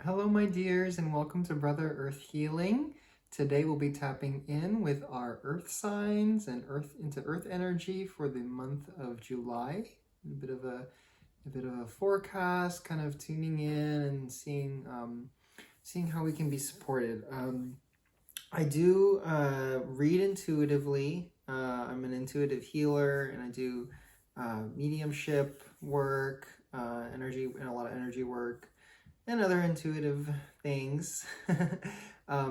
Hello, my dears, and welcome to Brother Earth Healing. Today we'll be tapping in with our Earth signs and Earth energy for the month of July. A bit of a forecast, kind of tuning in and seeing how we can be supported. I do read intuitively. I'm an intuitive healer, and I do mediumship work, energy, and a lot of energy work, and other intuitive things.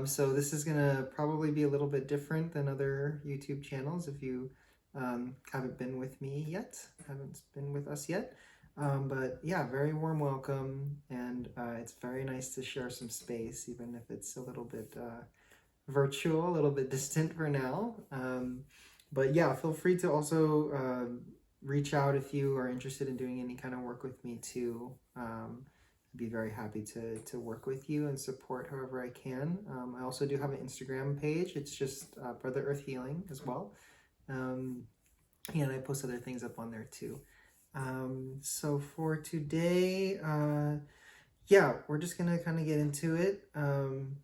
So this is gonna probably be a little bit different than other YouTube channels if you haven't been with me yet, haven't been with us yet. But yeah, very warm welcome, and it's very nice to share some space, even if it's a little bit virtual, a little bit distant for now. But yeah, feel free to also reach out if you are interested in doing any kind of work with me too. I'd be very happy to work with you and support however I can. I also do have an Instagram page. It's just Brother Earth Healing as well. And I post other things up on there too. So for today, yeah, we're just gonna kind of get into it. I'm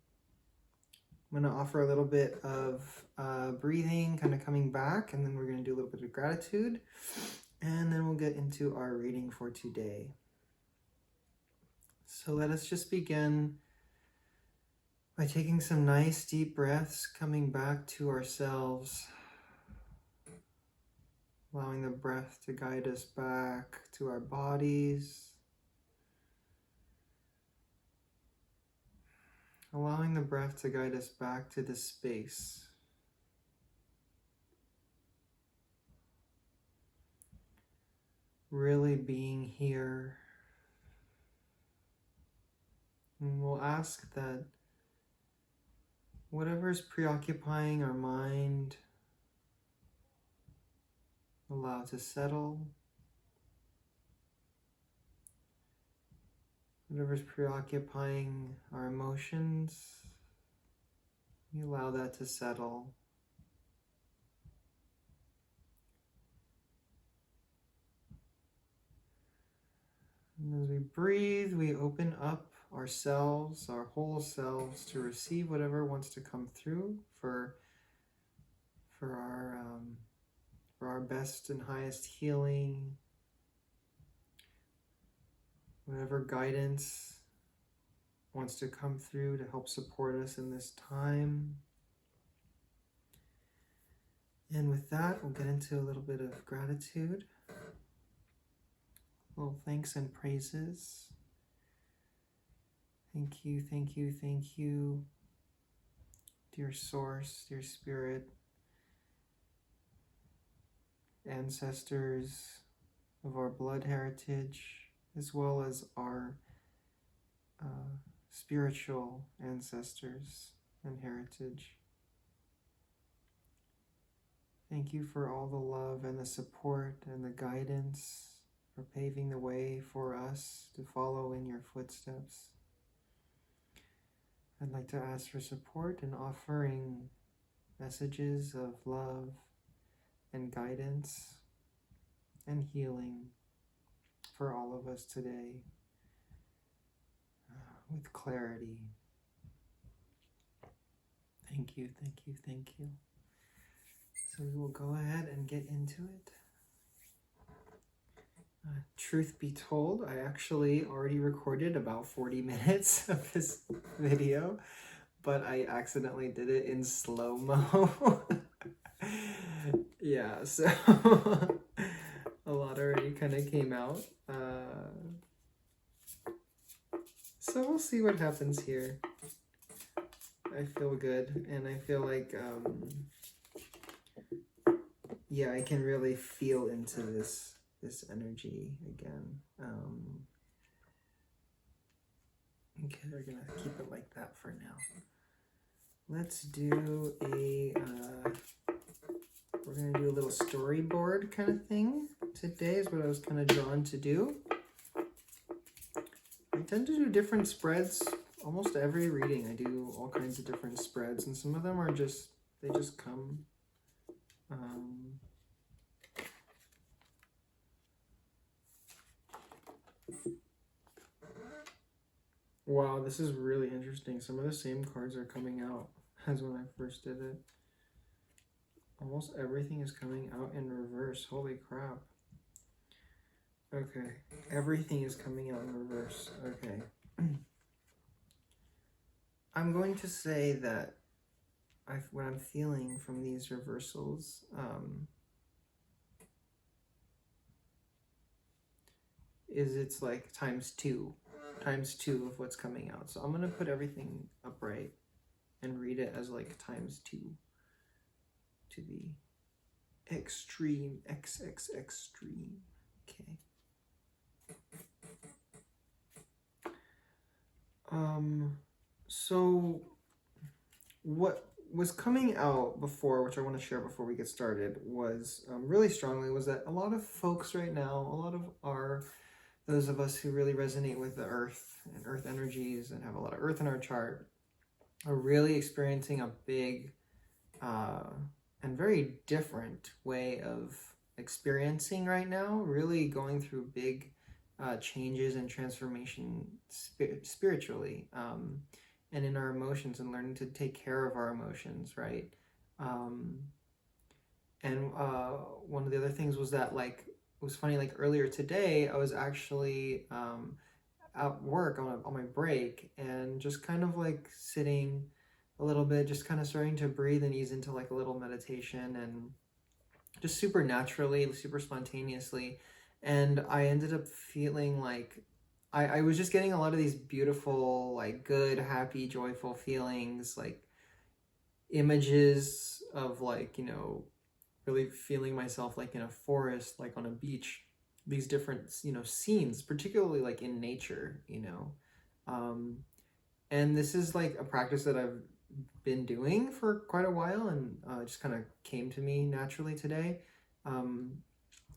gonna offer a little bit of breathing, kind of coming back, and then we're gonna do a little bit of gratitude, and then we'll get into our reading for today. So let us just begin by taking some nice deep breaths, coming back to ourselves, allowing the breath to guide us back to our bodies, allowing the breath to guide us back to this space. Really being here. And we'll ask that whatever is preoccupying our mind, allow to settle. Whatever's preoccupying our emotions, we allow that to settle. And as we breathe, we open up ourselves, our whole selves, to receive whatever wants to come through for our best and highest healing, whatever guidance wants to come through to help support us in this time. And with that, we'll get into a little bit of gratitude, little thanks and praises. Thank you, thank you, thank you, dear Source, dear Spirit, ancestors of our blood heritage, as well as our spiritual ancestors and heritage. Thank you for all the love and the support and the guidance, for paving the way for us to follow in your footsteps. I'd like to ask for support in offering messages of love and guidance and healing for all of us today with clarity. Thank you, thank you, thank you. So we will go ahead and get into it. Truth be told, I actually already recorded about 40 minutes of this video, but I accidentally did it in slow-mo. Yeah, so a lot already kind of came out. So we'll see what happens here. I feel good, and I feel like, yeah, I can really feel into this energy again. Okay, we're gonna keep it like that for now. Let's do we're gonna do a little storyboard kind of thing. Today is what I was kind of drawn to do. I tend to do different spreads almost every reading. I do all kinds of different spreads, and some of them are just, they just come. Wow, this is really interesting. Some of the same cards are coming out as when I first did it. Almost everything is coming out in reverse. Holy crap. Okay, everything is coming out in reverse. Okay. I'm going to say that what I'm feeling from these reversals is it's like times two of what's coming out. So I'm going to put everything upright and read it as like times 2 to the extreme, extreme. Okay. So what was coming out before, which I want to share before we get started, was really strongly, was that a lot of folks right now, a lot of those of us who really resonate with the earth and earth energies and have a lot of earth in our chart are really experiencing a big and very different way of experiencing right now, really going through big changes and transformation spiritually and in our emotions, and learning to take care of our emotions, right? And one of the other things was that, like, it was funny, like earlier today, I was actually at work on my break and just kind of like sitting a little bit, just kind of starting to breathe and ease into like a little meditation, and just super naturally, super spontaneously. And I ended up feeling like I was just getting a lot of these beautiful, like good, happy, joyful feelings, like images of like, you know, really feeling myself like in a forest, like on a beach, these different, you know, scenes, particularly like in nature, you know. And this is like a practice that I've been doing for quite a while, and it just kind of came to me naturally today.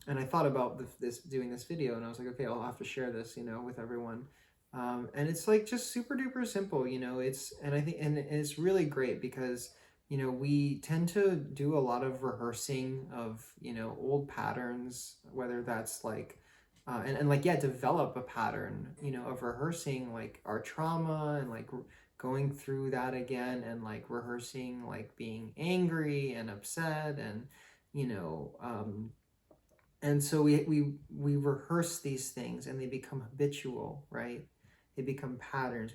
And I thought about doing this video, and I was like, okay, I'll have to share this, you know, with everyone. And it's like just super duper simple, you know. And I think it's really great because, you know, we tend to do a lot of rehearsing of, you know, old patterns, whether that's like and like, yeah, develop a pattern, you know, of rehearsing like our trauma and like going through that again, and like rehearsing like being angry and upset, and you know, and so we rehearse these things and they become habitual, right? They become patterns.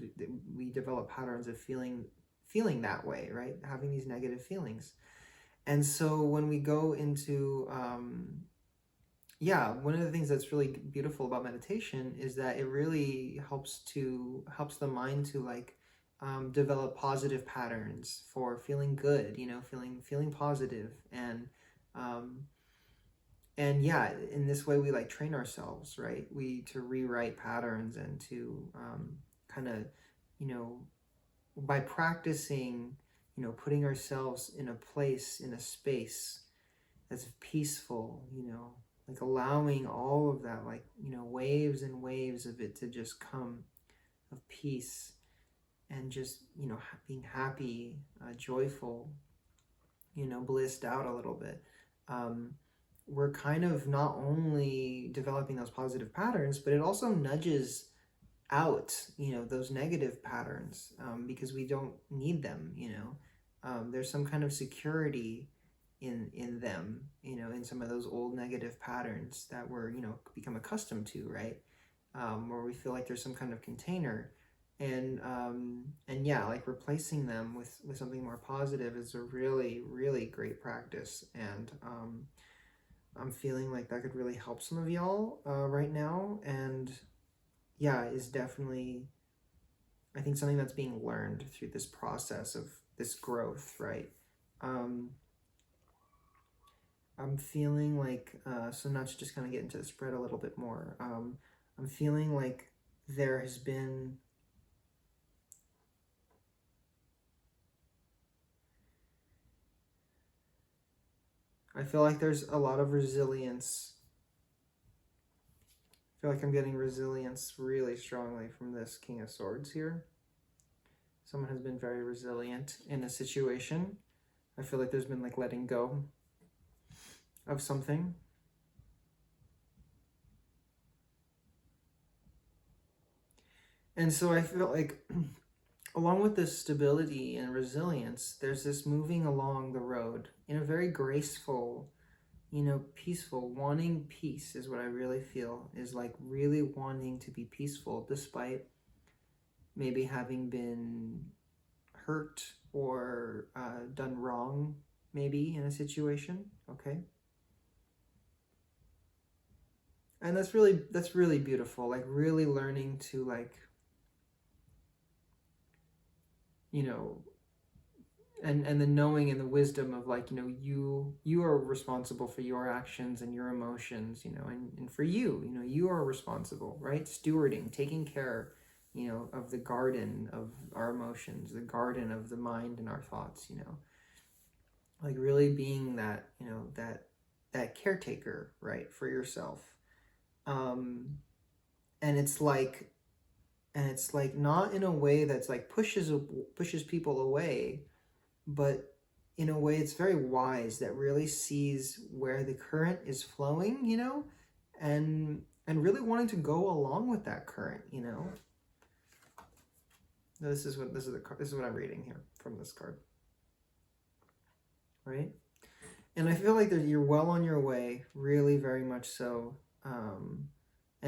We develop patterns of feeling that way, right? Having these negative feelings. And so when we go into yeah, one of the things that's really beautiful about meditation is that it really helps the mind to like develop positive patterns for feeling good, you know, feeling positive. And yeah, in this way we like train ourselves, right? To rewrite patterns and to kind of, you know, by practicing, you know, putting ourselves in a place, in a space that's peaceful, you know, like allowing all of that, like, you know, waves and waves of it to just come, of peace, and just, you know, being happy, joyful, you know, blissed out a little bit. We're kind of not only developing those positive patterns, but it also nudges out, you know, those negative patterns, because we don't need them, you know. There's some kind of security in them, you know, in some of those old negative patterns that we're, you know, become accustomed to, right? Where we feel like there's some kind of container, and yeah, like replacing them with something more positive is a really, really great practice. And I'm feeling like that could really help some of y'all right now. And yeah, is definitely, I think, something that's being learned through this process of this growth, right? I'm feeling like, so not to just kind of get into the spread a little bit more, I'm feeling like there has been I feel like there's a lot of resilience. I feel like I'm getting resilience really strongly from this King of Swords here. Someone has been very resilient in a situation. I feel like there's been like letting go of something. And so I feel like along with this stability and resilience, there's this moving along the road in a very graceful, peaceful, wanting peace is what I really feel, is like really wanting to be peaceful despite maybe having been hurt or done wrong, maybe in a situation, okay? And that's really beautiful, like really learning to like, and the knowing and the wisdom of like, you are responsible for your actions and your emotions, and for you are responsible, right? Stewarding, taking care, of the garden of our emotions, the garden of the mind and our thoughts, like really being that, that caretaker, right, for yourself. And it's like not in a way that's like pushes people away, but in a way it's very wise, that really sees where the current is flowing, and really wanting to go along with that current, This is what I'm reading here from this card, right? And I feel like that you're well on your way, really very much so, and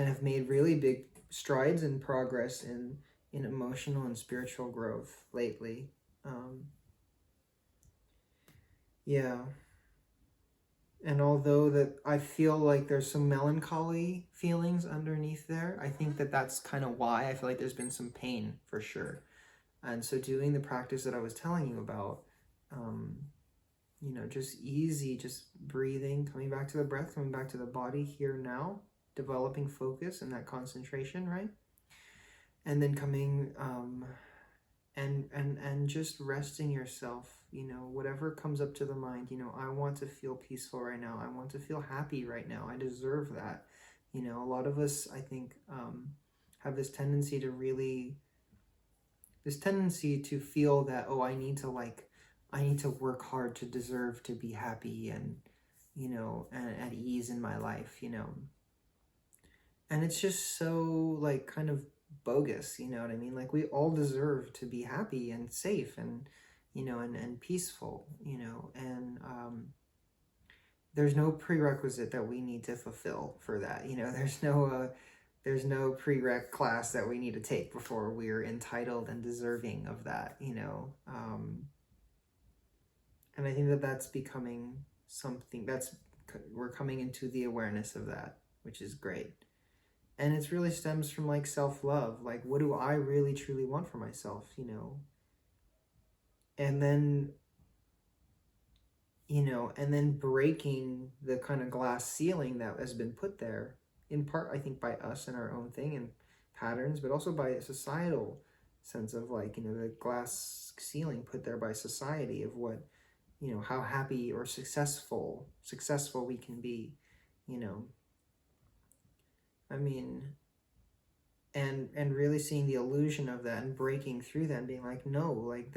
have made really big strides and progress in emotional and spiritual growth lately. Yeah. And although that I feel like there's some melancholy feelings underneath there, I think that that's kind of why I feel like there's been some pain for sure. And so doing the practice that I was telling you about, just easy, just breathing, coming back to the breath, coming back to the body here now, developing focus and that concentration, right? And then coming and just resting yourself, whatever comes up to the mind, I want to feel peaceful right now, I want to feel happy right now, I deserve that. A lot of us, I think, have this tendency to feel that, oh, I need to work hard to deserve to be happy and and at ease in my life, and it's just so like kind of bogus, you know what I mean? Like we all deserve to be happy and safe and and peaceful, and there's no prerequisite that we need to fulfill for that. There's no prereq class that we need to take before we're entitled and deserving of that, and I think that that's becoming something we're coming into the awareness of that, which is great. And it really stems from like self-love. Like, what do I really truly want for myself, And then, and then breaking the kind of glass ceiling that has been put there, in part, I think, by us and our own thing and patterns, but also by a societal sense of like, the glass ceiling put there by society of what, how happy or successful we can be, I mean, and really seeing the illusion of that and breaking through that and being like, no, like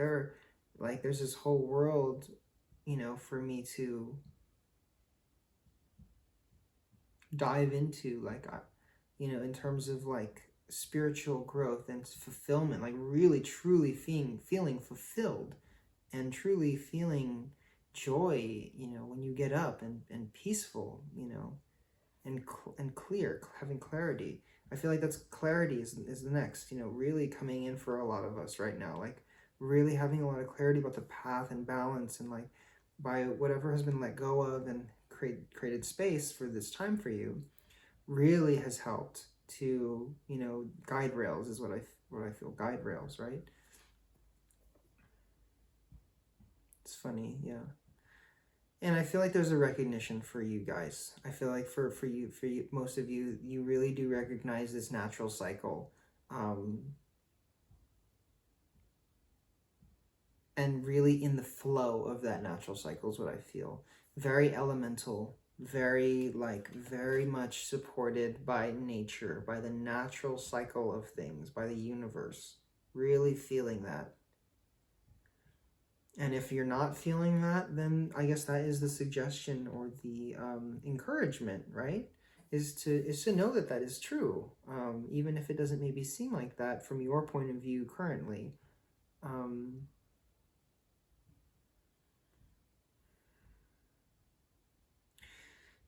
there's this whole world, for me to dive into, like, in terms of like spiritual growth and fulfillment, like really truly feeling fulfilled and truly feeling joy, when you get up and peaceful, and clear, having clarity. I feel like that's clarity is the next, really coming in for a lot of us right now, like really having a lot of clarity about the path and balance, and like by whatever has been let go of and created space for this time for you, really has helped to, guide rails is what I feel, guide rails, right? It's funny, yeah. And I feel like there's a recognition for you guys. I feel like for you, most of you, you really do recognize this natural cycle. And really in the flow of that natural cycle is what I feel. Very elemental, very much supported by nature, by the natural cycle of things, by the universe. Really feeling that. And if you're not feeling that, then I guess that is the suggestion or the encouragement, right? is to know that that is true, even if it doesn't maybe seem like that from your point of view currently.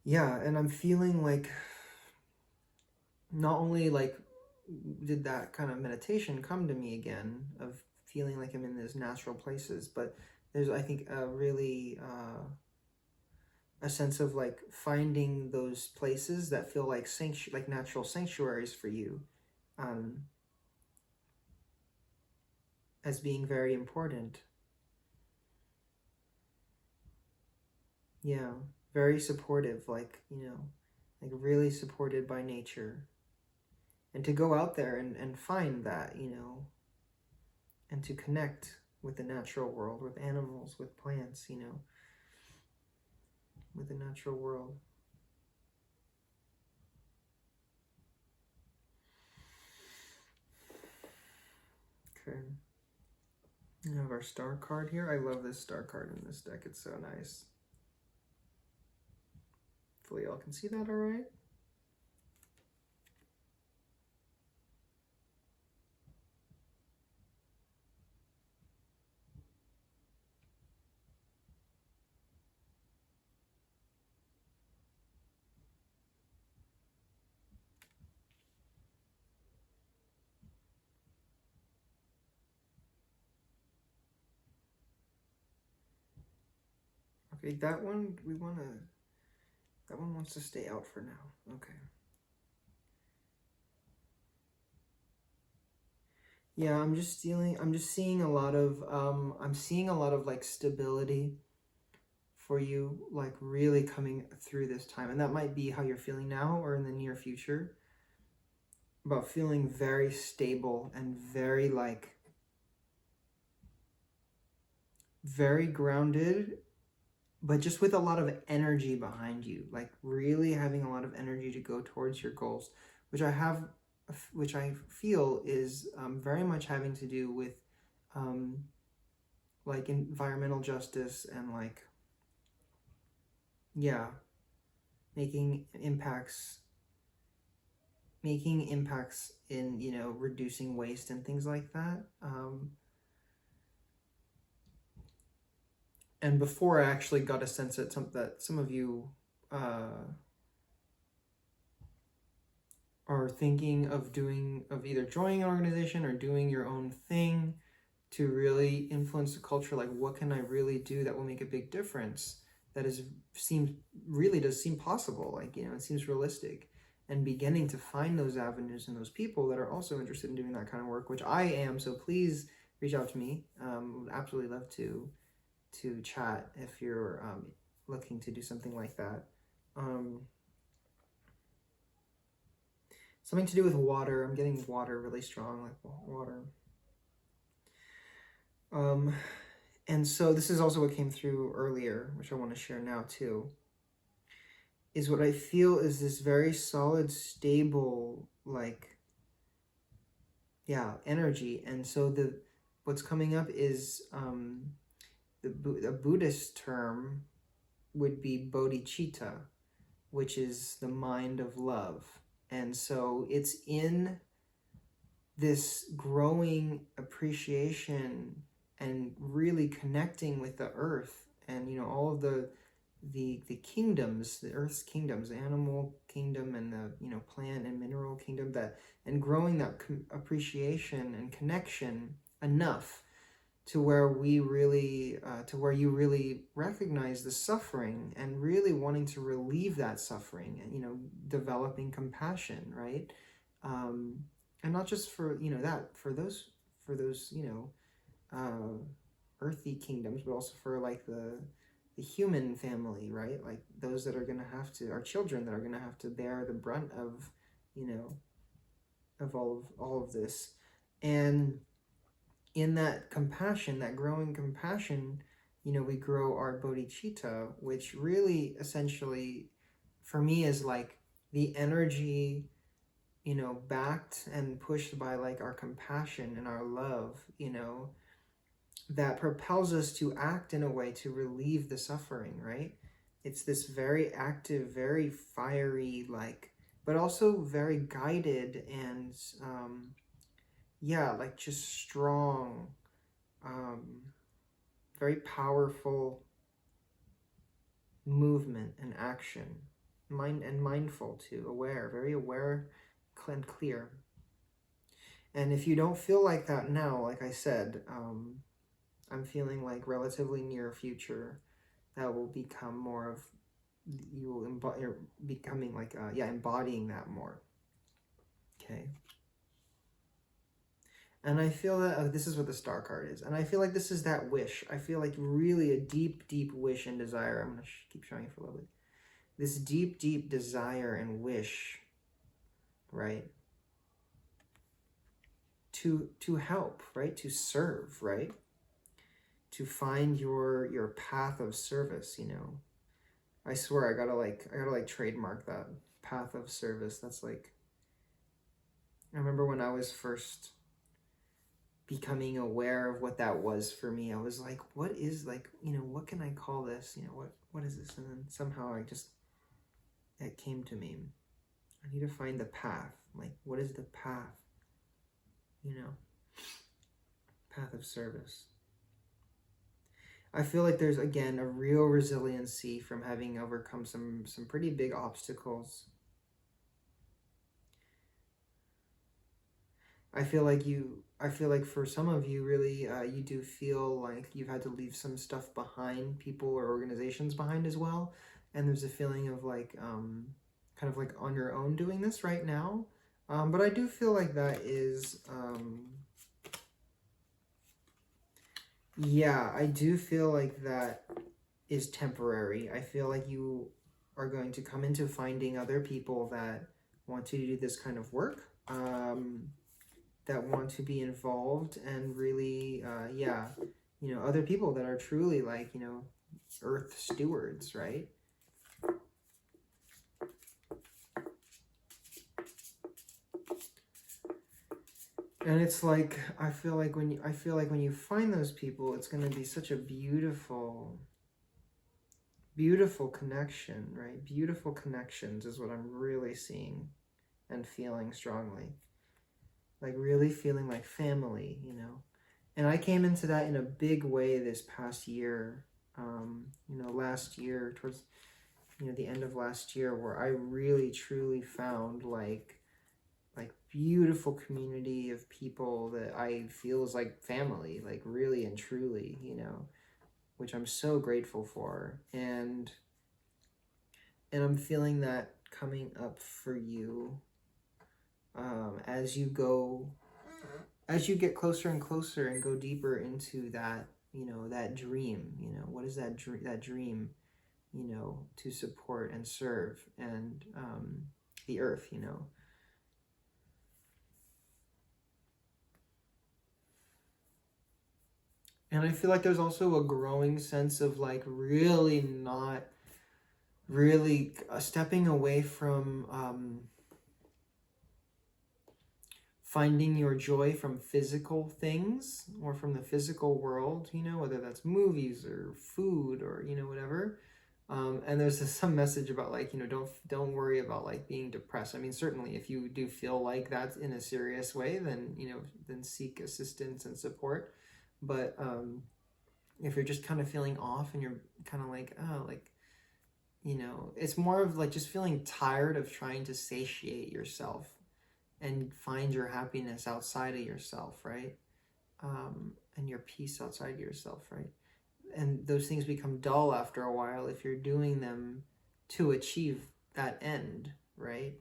Yeah, and I'm feeling like not only like did that kind of meditation come to me again of feeling like I'm in those natural places, but there's, I think, a really a sense of like finding those places that feel like like natural sanctuaries for you, as being very important. Yeah, very supportive, like, like really supported by nature. And to go out there and find that, and to connect with the natural world, with animals, with plants, with the natural world. Okay. We have our star card here. I love this star card in this deck. It's so nice. Hopefully y'all can see that all right. Okay, that one that one wants to stay out for now. Okay. Yeah, I'm just seeing a lot of I'm seeing a lot of like stability for you, like really coming through this time. And that might be how you're feeling now or in the near future. About feeling very stable and very like very grounded, but just with a lot of energy behind you, like really having a lot of energy to go towards your goals, which I feel is very much having to do with like environmental justice and like, yeah, making impacts in, reducing waste and things like that. And before I actually got a sense that some of you are thinking of either joining an organization or doing your own thing to really influence the culture. Like, what can I really do that will make a big difference? That really does seem possible. Like, it seems realistic. And beginning to find those avenues and those people that are also interested in doing that kind of work, which I am. So please reach out to me. Would absolutely love to chat if you're looking to do something like that. Something to do with water. I'm getting water really strong, like water. And so this is also what came through earlier, which I want to share now too, is what I feel is this very solid, stable, like, yeah, energy. And so what's coming up is a Buddhist term would be bodhicitta, which is the mind of love. And so it's in this growing appreciation and really connecting with the earth and, all of the kingdoms, the earth's kingdoms, the animal kingdom and the, plant and mineral kingdom, and growing that appreciation and connection enough to where you really recognize the suffering and really wanting to relieve that suffering and, developing compassion, right? And not just for, for those, earthy kingdoms, but also for like the human family, right? Like those that are going to have to, our children that are going to have to bear the brunt of, of all of this. And in that compassion, that growing compassion, we grow our bodhicitta, which really essentially for me is like the energy, backed and pushed by like our compassion and our love, that propels us to act in a way to relieve the suffering, right? It's this very active, very fiery, like but also very guided and, yeah, like just strong, very powerful movement and action, mindful too, aware, very aware and clear. And if you don't feel like that now, like I said, I'm feeling like relatively near future that will become more of, you will you're becoming like, yeah, embodying that more. Okay. And I feel that this is what the star card is. And I feel like this is that wish. I feel like really a deep, deep wish and desire. I'm going to keep showing you for a little bit. This deep, deep desire and wish, right? To help, right? To serve, right? To find your path of service, you know. I swear I gotta trademark that path of service. That's like, I remember when I was first becoming aware of what that was for me, I was like, what is, like, you know, what can I call this? You know, what is this? And then somehow it came to me. I need to find the path. Like, what is the path? You know, path of service. I feel like there's, again, a real resiliency from having overcome some pretty big obstacles. I feel like for some of you, really, you do feel like you've had to leave some stuff behind, people or organizations behind as well. And there's a feeling of like, kind of like on your own doing this right now. But I do feel like that is, yeah, I do feel like that is temporary. I feel like you are going to come into finding other people that want to do this kind of work, that want to be involved and really, yeah, you know, other people that are truly like, you know, earth stewards, right? And it's like, I feel like when you find those people, it's going to be such a beautiful, beautiful connection, right? Beautiful connections is what I'm really seeing and feeling strongly. Like really feeling like family, you know. And I came into that in a big way this past year. You know, last year, towards, you know, the end of last year, where I really truly found like beautiful community of people that I feel is like family, like really and truly, you know, which I'm so grateful for. And I'm feeling that coming up for you, as you get closer and closer and go deeper into that, you know, that dream, you know, what is that dream, you know, to support and serve and, the earth, you know. And I feel like there's also a growing sense of like really not really stepping away from, finding your joy from physical things or from the physical world, you know, whether that's movies or food or, you know, whatever. And there's some message about like, you know, don't worry about like being depressed. I mean, certainly if you do feel like that's in a serious way, then, you know, then seek assistance and support. But if you're just kind of feeling off and you're kind of like, oh, like, you know, it's more of like just feeling tired of trying to satiate yourself and find your happiness outside of yourself, right? And your peace outside of yourself, right? And those things become dull after a while if you're doing them to achieve that end, right?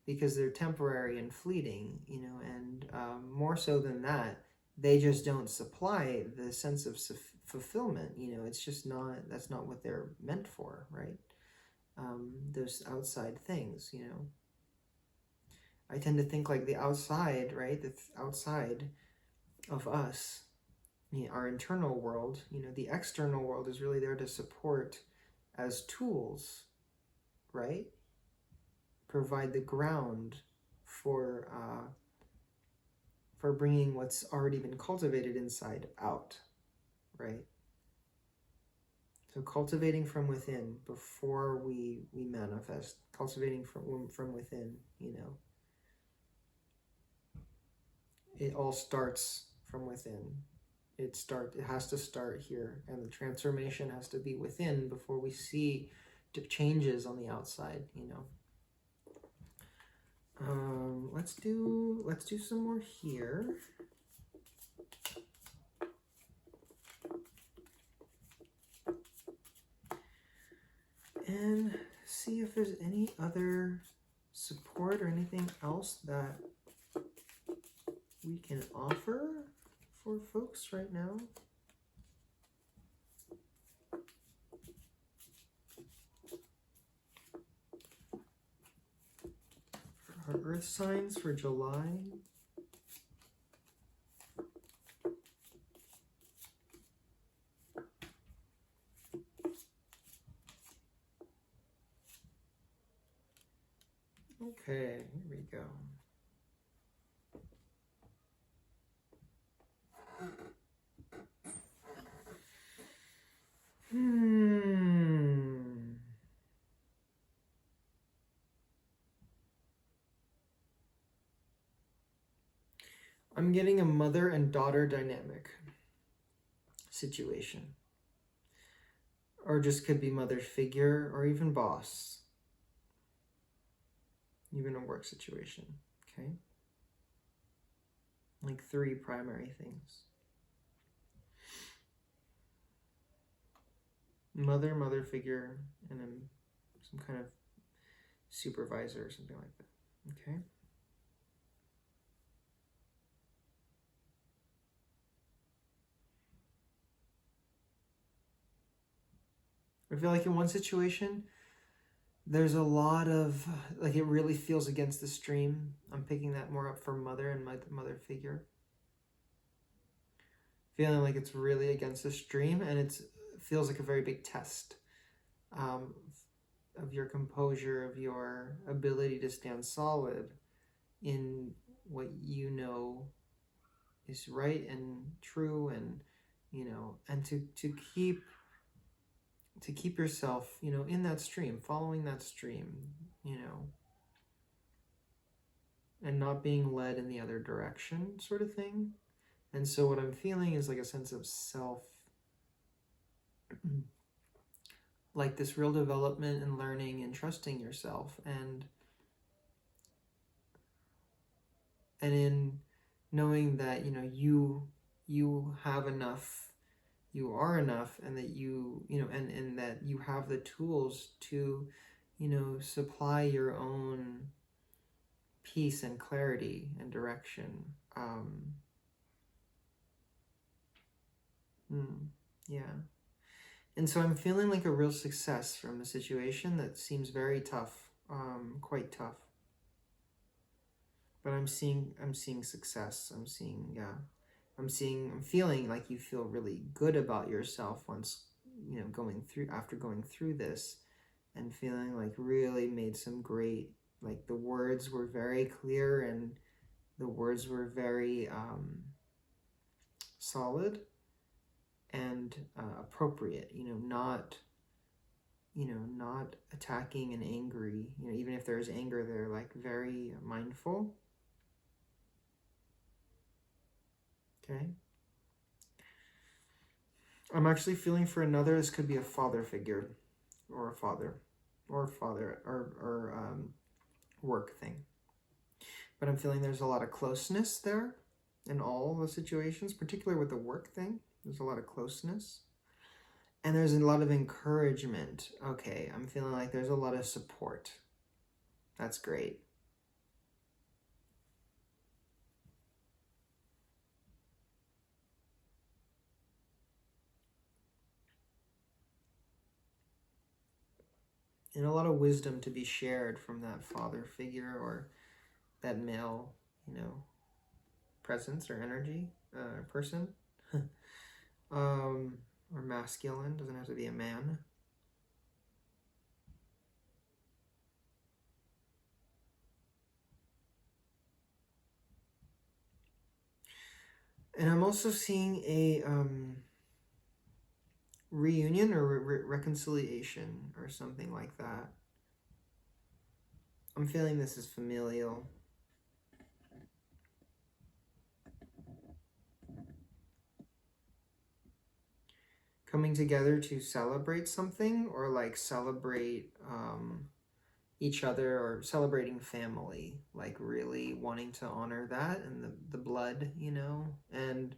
Because they're temporary and fleeting, you know, and more so than that, they just don't supply the sense of fulfillment, you know. It's just not, that's not what they're meant for, right? Those outside things, you know. I tend to think like the outside, right? The outside of us, you know, our internal world, you know, the external world is really there to support as tools, right? Provide the ground for bringing what's already been cultivated inside out, right? So cultivating from within before we manifest, cultivating from within, you know. It all starts from within. It has to start here, and the transformation has to be within before we see changes on the outside, you know. Let's do some more here. And see if there's any other support or anything else that we can offer for folks right now. For our earth signs for July. Okay, here we go. I'm getting a mother and daughter dynamic situation. Or just could be mother figure or even boss. Even a work situation, okay? Like 3 primary things. Mother figure, and then some kind of supervisor or something like that, okay? I feel like in one situation, there's a lot of, like, it really feels against the stream. I'm picking that more up for mother and my mother figure. Feeling like it's really against the stream, and it feels like a very big test of your composure, of your ability to stand solid in what you know is right and true, and, you know, and to keep yourself, you know, in that stream, following that stream, you know, and not being led in the other direction, sort of thing. And so what I'm feeling is like a sense of self, like this real development and learning and trusting yourself, and in knowing that, you know, you have enough, you are enough, and that you know, and that you have the tools to, you know, supply your own peace and clarity and direction. Yeah. And so I'm feeling like a real success from a situation that seems very tough, quite tough. But I'm seeing success. I'm feeling like you feel really good about yourself once, you know, after going through this, and feeling like really made some great, like the words were very clear, and the words were very solid and appropriate, you know, not attacking and angry, you know, even if there's anger there, like very mindful. Okay. I'm actually feeling for another, this could be a father figure, or a father, or work thing. But I'm feeling there's a lot of closeness there in all the situations, particularly with the work thing. There's a lot of closeness. And there's a lot of encouragement. Okay, I'm feeling like there's a lot of support. That's great. And a lot of wisdom to be shared from that father figure, or that male, you know, presence or energy, person. Or masculine, doesn't have to be a man. And I'm also seeing reunion or reconciliation or something like that. I'm feeling this is familial. Coming together to celebrate something, or like celebrate each other, or celebrating family, like really wanting to honor that and the blood, you know. And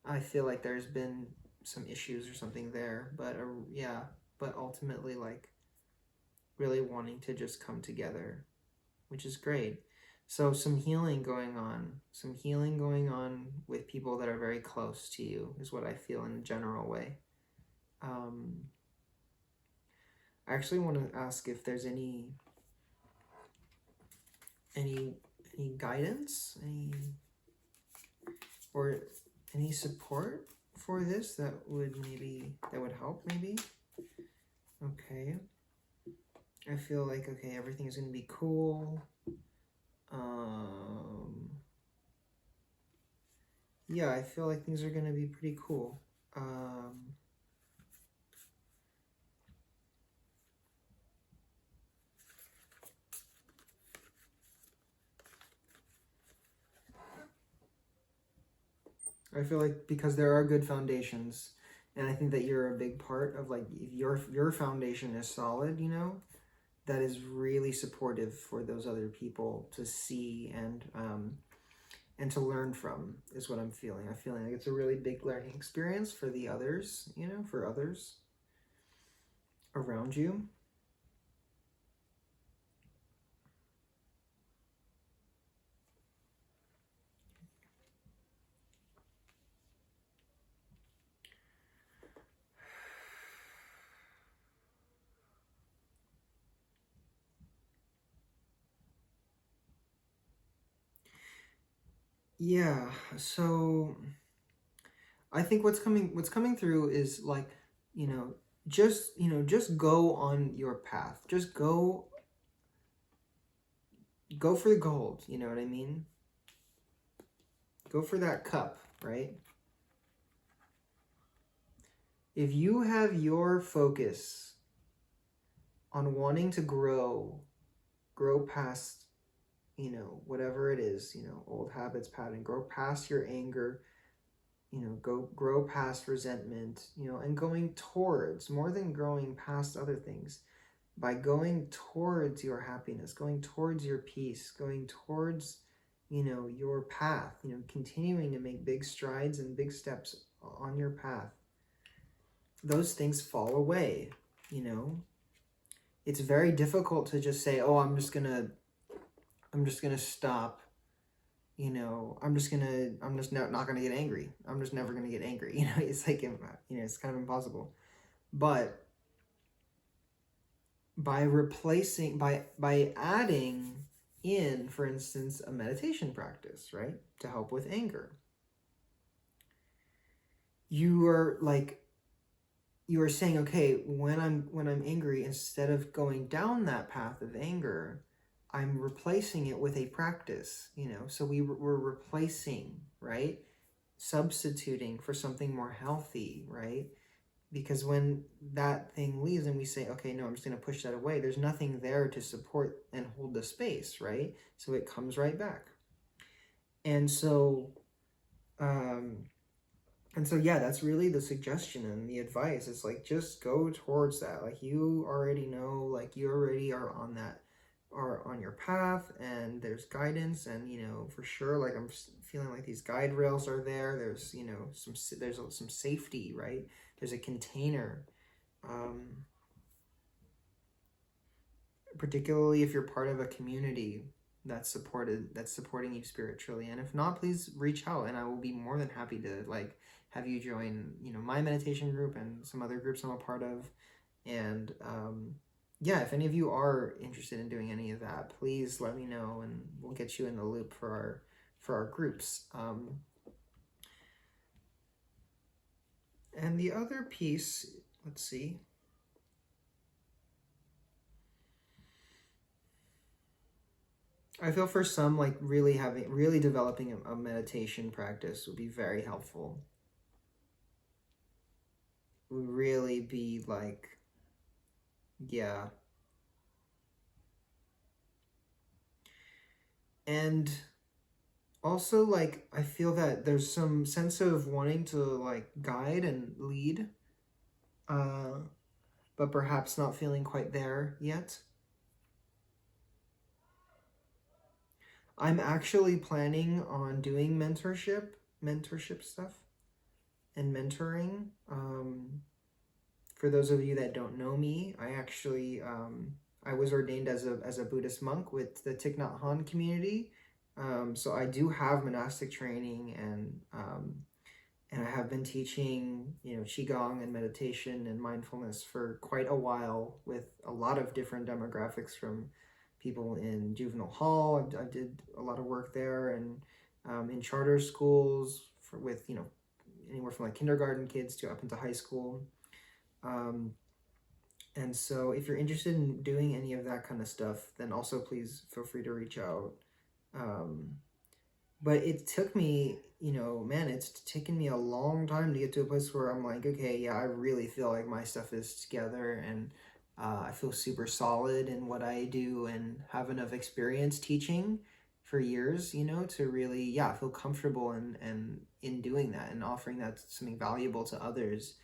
I feel like there's been some issues or something there, but yeah, but ultimately like really wanting to just come together, which is great. So some healing going on with people that are very close to you is what I feel in a general way. I actually want to ask if there's any guidance, or any support for this that would help maybe. Okay. I feel like, okay, everything is going to be cool. Yeah, I feel like things are going to be pretty cool. I feel like because there are good foundations, and I think that you're a big part of, like, if your foundation is solid, you know, that is really supportive for those other people to see and to learn from, is what I'm feeling. I'm feeling like it's a really big learning experience for the others, you know, for others around you. Yeah, so I think what's coming through is like, just go on your path. Just go for the gold, you know what I mean? Go for that cup, right? If you have your focus on wanting to grow past, whatever it is, old habits, pattern, grow past your anger, grow past resentment, and going towards, more than growing past other things, by going towards your happiness, going towards your peace, going towards, your path, continuing to make big strides and big steps on your path, those things fall away, It's very difficult to just say, oh, I'm just gonna stop, I'm just not gonna get angry. I'm just never gonna get angry. It's like, it's kind of impossible. But by replacing, by adding in, for instance, a meditation practice, right, to help with anger, you are saying, okay, when I'm angry, instead of going down that path of anger, I'm replacing it with a practice, so we're replacing, right, substituting for something more healthy, right? Because when that thing leaves and we say, okay, no, I'm just going to push that away, there's nothing there to support and hold the space, right? So it comes right back. And so, yeah, that's really the suggestion and the advice. It's like, just go towards that. Like, you already know, like, you already are on that, are on your path, and there's guidance, and, for sure, like, I'm feeling like these guide rails are there. There's, there's some safety, right? There's a container, particularly if you're part of a community that's supporting you spiritually. And if not, please reach out, and I will be more than happy to, like, have you join, my meditation group and some other groups I'm a part of. And yeah, if any of you are interested in doing any of that, please let me know, and we'll get you in the loop for our groups. And the other piece, let's see. I feel for some, like, really developing a meditation practice would be very helpful. really be like, yeah. And also, like, I feel that there's some sense of wanting to, like, guide and lead, but perhaps not feeling quite there yet. I'm actually planning on doing mentorship stuff and mentoring. For those of you that don't know me, I actually, I was ordained as a Buddhist monk with the Thich Nhat Hanh community. So I do have monastic training, and I have been teaching, Qigong and meditation and mindfulness for quite a while with a lot of different demographics, from people in juvenile hall. I did a lot of work there, and in charter schools with, anywhere from like kindergarten kids to up into high school. And so if you're interested in doing any of that kind of stuff, then also please feel free to reach out. But it took me, man, it's taken me a long time to get to a place where I'm like, okay, yeah, I really feel like my stuff is together, and I feel super solid in what I do and have enough experience teaching for years, to really, yeah, feel comfortable and in doing that and offering that something valuable to others,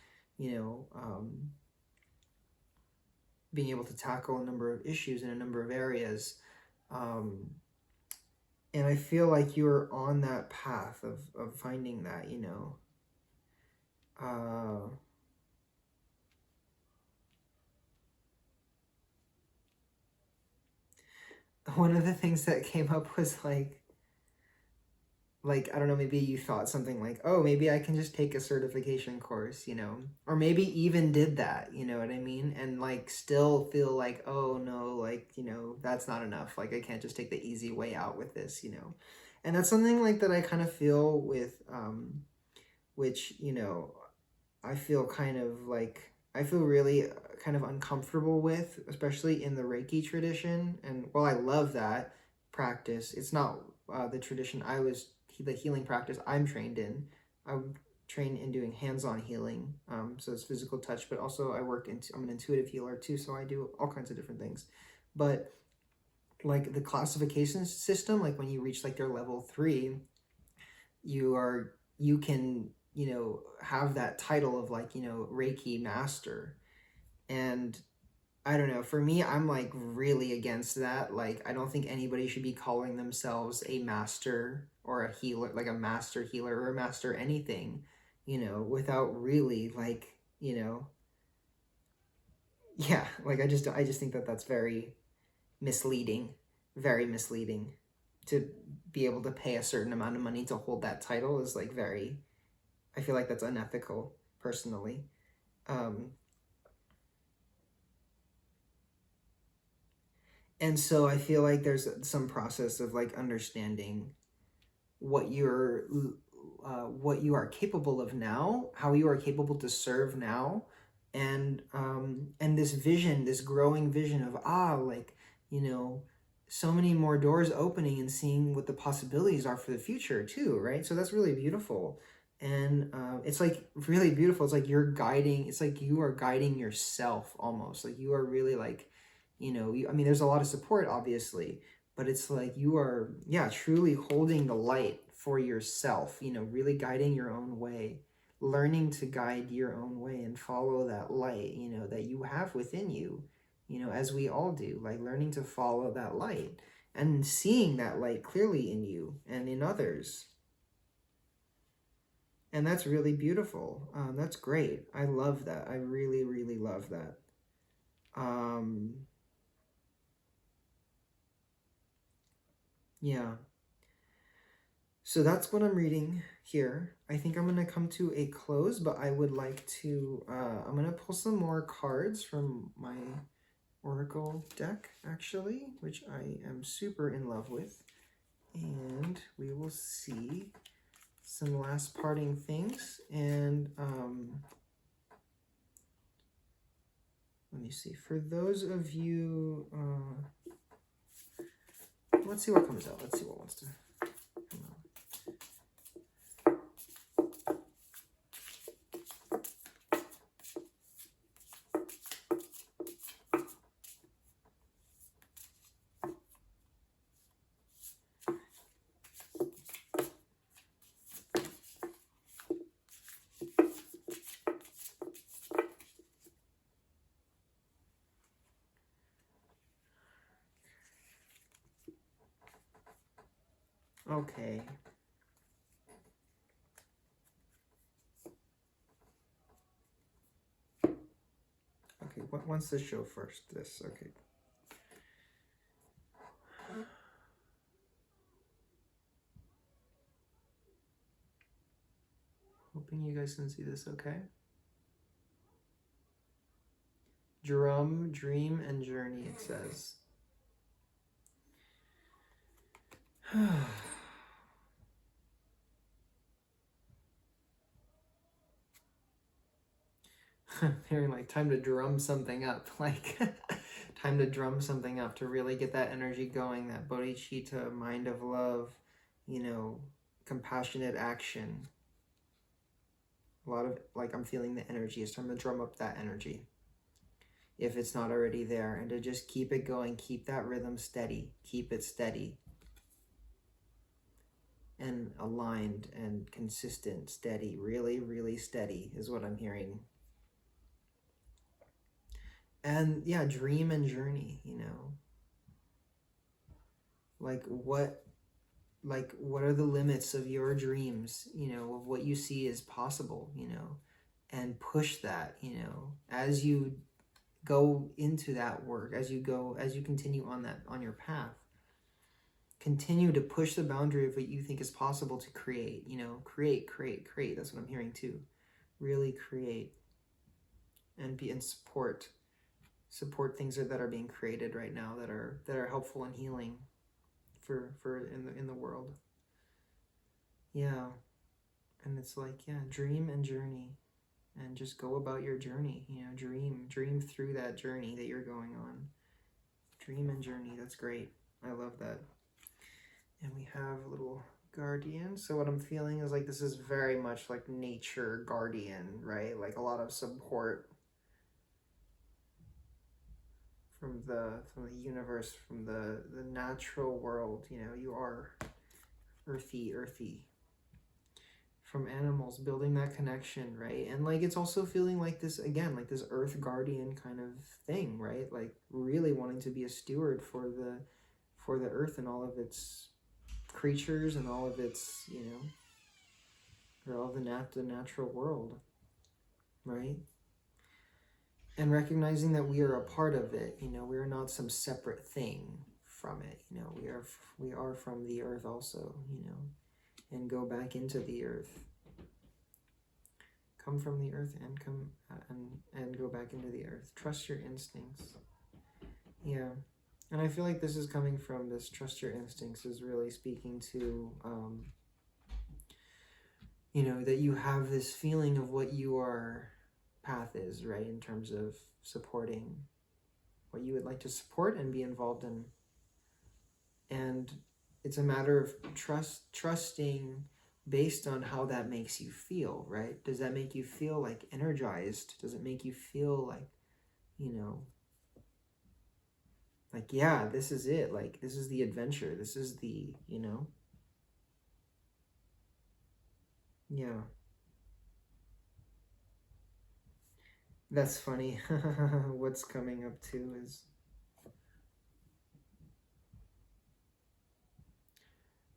being able to tackle a number of issues in a number of areas. And I feel like you're on that path of finding that, one of the things that came up was like, I don't know, maybe you thought something like, oh, maybe I can just take a certification course, or maybe even did that, you know what I mean? And like still feel like, oh no, like, that's not enough. Like I can't just take the easy way out with this, And that's something like that I kind of feel with, which, I feel kind of like, I feel really kind of uncomfortable with, especially in the Reiki tradition. And while I love that practice, it's not the tradition the healing practice I'm trained in. I'm trained in doing hands-on healing, so it's physical touch, but also I'm an intuitive healer too, so I do all kinds of different things. But like the classification system, like when you reach like your level 3, you can have that title of like Reiki master. And I don't know, for me, I'm like really against that. Like I don't think anybody should be calling themselves a master or a healer, like a master healer or a master anything, without really like, yeah, like I just think that that's very misleading to be able to pay a certain amount of money to hold that title is like I feel like that's unethical personally. And so I feel like there's some process of like understanding what you are capable of now, how you are capable to serve now, and this vision, this growing vision of like, so many more doors opening and seeing what the possibilities are for the future too, right? So that's really beautiful. And it's like really beautiful. It's like it's like you are guiding yourself almost. Like you are really like, I mean, there's a lot of support, obviously, but it's like you are, yeah, truly holding the light for yourself, really guiding your own way, learning to guide your own way and follow that light, that you have within you, as we all do, like learning to follow that light and seeing that light clearly in you and in others. And that's really beautiful. That's great. I love that. I really, really love that. Yeah. So that's what I'm reading here. I think I'm going to come to a close, but I would like to, I'm going to pull some more cards from my Oracle deck, actually, which I am super in love with. And we will see some last parting things. And let me see. For those of you, let's see what comes out. Let's see what wants to come out. Okay. Okay, what wants to show first? This, okay. Hoping you guys can see this okay. Drum, dream, and journey, it says. Hearing like time to drum something up, like time to drum something up to really get that energy going, that bodhicitta, mind of love, you know, compassionate action. A lot of, like, I'm feeling the energy. It's time to drum up that energy if it's not already there, and to just keep it going, keep that rhythm steady, keep it steady and aligned and consistent, steady, really, really steady is what I'm hearing. And yeah, dream and journey, you know, like what are the limits of your dreams, you know, of what you see is possible, you know, and push that, you know, as you go into that work, as you continue on your path, continue to push the boundary of what you think is possible to create, you know, create. That's what I'm hearing too. Really create and be in support things that are being created right now that are helpful and healing for in the world. Yeah. And it's like, yeah, dream and journey, and just go about your journey, you know, dream through that journey that you're going on. Dream and journey, that's great. I love that. And we have a little guardian. So what I'm feeling is like this is very much like nature guardian, right? Like a lot of support from the universe, from the natural world. You know, you are earthy. From animals, building that connection, right? And like it's also feeling like this, again, like this earth guardian kind of thing, right? Like really wanting to be a steward for the earth and all of its creatures and all of its, you know, or all the natural world, right? And recognizing that we are a part of it, you know, we are not some separate thing from it, you know, we are from the earth also, you know, and go back into the earth. Come from the earth and come and go back into the earth. Trust your instincts. Yeah. And I feel like this is coming from this trust your instincts is really speaking to, you know, that you have this feeling of what your path is, right? In terms of supporting what you would like to support and be involved in. And it's a matter of trusting based on how that makes you feel, right? Does that make you feel like energized? Does it make you feel like, you know, like, yeah, this is it. Like, this is the adventure. This is the, you know. Yeah. That's funny. What's coming up too is,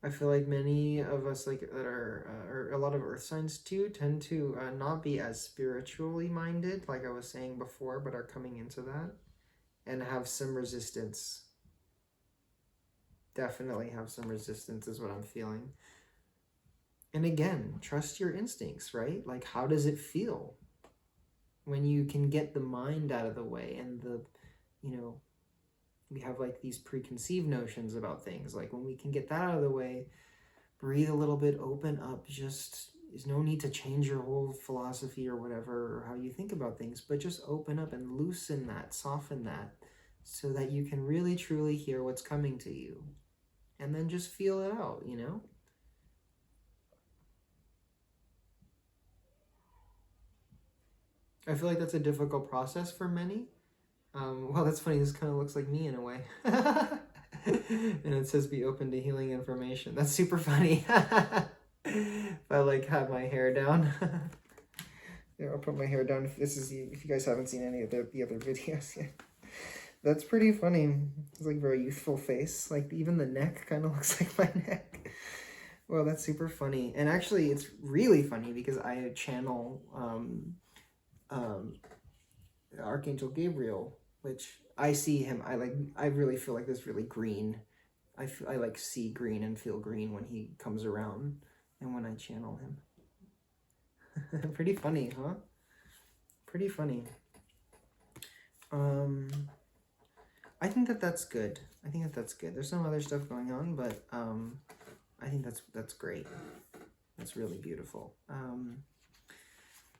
I feel like many of us, like, that are a lot of earth signs too, tend to not be as spiritually minded, like I was saying before, but are coming into that and have some resistance. Definitely have some resistance is what I'm feeling. And again, trust your instincts, right? Like, how does it feel when you can get the mind out of the way and the, you know, we have like these preconceived notions about things. Like when we can get that out of the way, breathe a little bit, open up, just, there's no need to change your whole philosophy or whatever, or how you think about things, but just open up and loosen that, soften that, so that you can really truly hear what's coming to you. And then just feel it out, you know? I feel like that's a difficult process for many. Well, that's funny. This kind of looks like me in a way. And it says be open to healing information. That's super funny. If I like have my hair down. Yeah, I'll put my hair down if you guys haven't seen any of the other videos yet. That's pretty funny. It's like a very youthful face. Like even the neck kind of looks like my neck. Well, that's super funny. And actually, it's really funny because I channel Archangel Gabriel, which I see him. I really feel like this really green. I like see green and feel green when he comes around and when I channel him. Pretty funny, huh? Pretty funny. I think that's good. I think that's good. There's some other stuff going on, but I think that's great. That's really beautiful.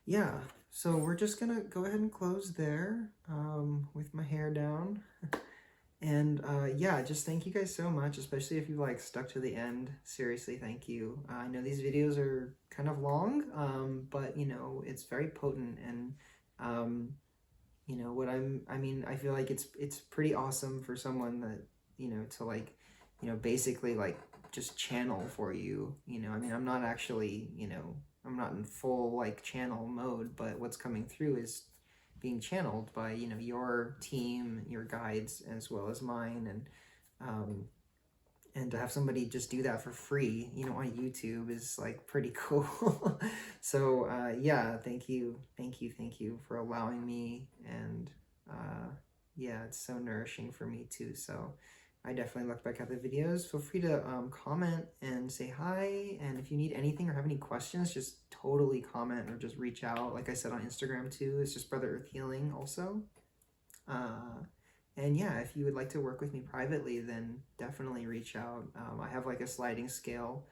Yeah, so we're just gonna go ahead and close there with my hair down. And yeah, just thank you guys so much, especially if you like stuck to the end. Seriously, thank you. I know these videos are kind of long, but you know, it's very potent, and you know what I feel like it's pretty awesome for someone that, you know, to like, you know, basically like just channel for you. You know, I mean, I'm not actually, you know, I'm not in full like channel mode, but what's coming through is being channeled by, you know, your team, your guides, as well as mine. And to have somebody just do that for free, you know, on YouTube is like pretty cool. So yeah, thank you for allowing me. And yeah, it's so nourishing for me too. So I definitely look back at the videos. Feel free to comment and say hi. And if you need anything or have any questions, just totally comment or just reach out. Like I said, on Instagram too, it's just Brother Earth Healing also. And yeah, if you would like to work with me privately, then definitely reach out. I have like a sliding scale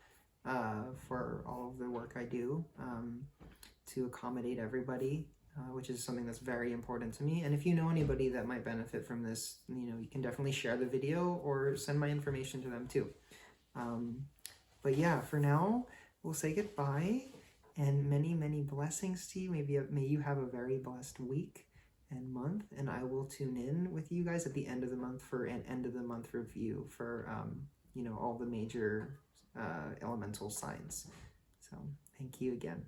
for all of the work I do to accommodate everybody, which is something that's very important to me. And if you know anybody that might benefit from this, you know, you can definitely share the video or send my information to them too. But yeah, for now, we'll say goodbye and many, many blessings to you. May you have a very blessed week and month, and I will tune in with you guys at the end of the month for an end of the month review for you know, all the major elemental signs. So thank you again.